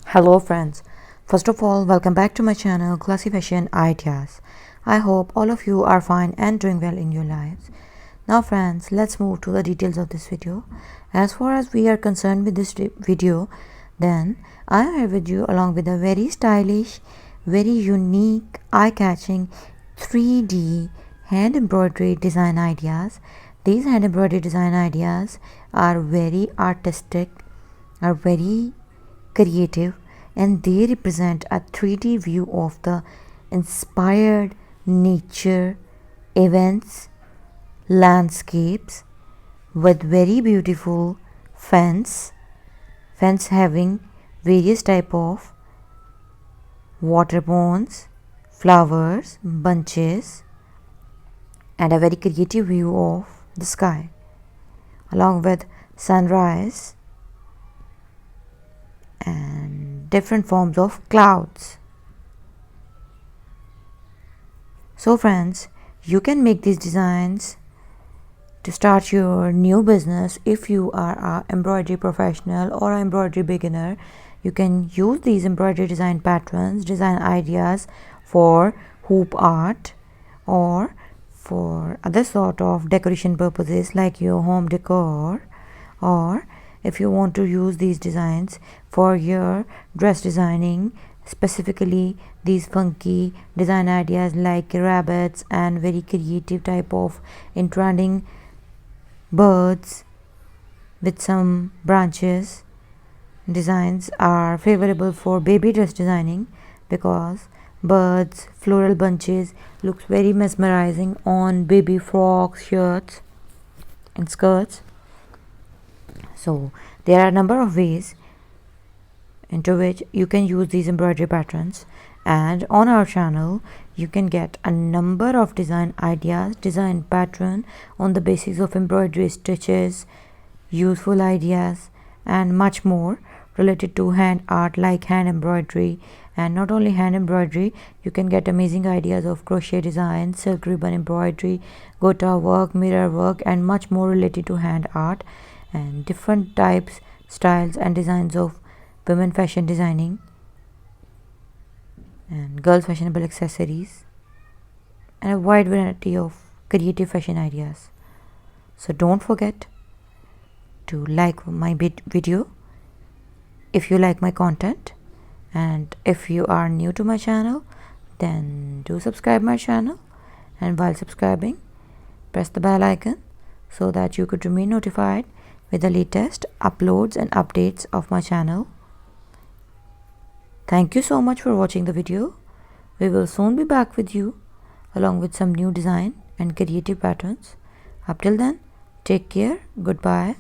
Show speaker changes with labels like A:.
A: Hello friends, first of all welcome back to my channel Classy Fashion Ideas. I hope all of you are fine and doing well in your lives. Now friends, let's move to the details of this video. As far as we are concerned with this video, then I am here with you along with a very stylish, very unique, eye-catching 3D hand embroidery design ideas. These hand embroidery design ideas are very artistic, are very creative, and they represent a 3D view of the inspired nature, events, landscapes with very beautiful fence having various type of water ponds, flowers, bunches, and a very creative view of the sky along with sunrise and different forms of clouds. So friends, you can make these designs to start your new business. If you are an embroidery professional or an embroidery beginner, you can use these embroidery design patterns, design ideas for hoop art or for other sort of decoration purposes like your home decor, or if you want to use these designs for your dress designing, specifically these funky design ideas like rabbits and very creative type of entwined birds with some branches designs are favorable for baby dress designing, because birds, floral bunches looks very mesmerizing on baby frocks, shirts and skirts. So there are a number of ways into which you can use these embroidery patterns, and on our channel you can get a number of design ideas, design pattern on the basis of embroidery stitches, useful ideas and much more related to hand art like hand embroidery. And not only hand embroidery, you can get amazing ideas of crochet design, silk ribbon embroidery, gota work, mirror work and much more related to hand art, and different types, styles and designs of women fashion designing and girls fashionable accessories, and a wide variety of creative fashion ideas. So don't forget to like my video if you like my content, and if you are new to my channel, then do subscribe my channel, and while subscribing press the bell icon so that you could remain notified with the latest uploads and updates of my channel. Thank you so much for watching the video. We will soon be back with you along with some new design and creative patterns. Up till then, take care, goodbye.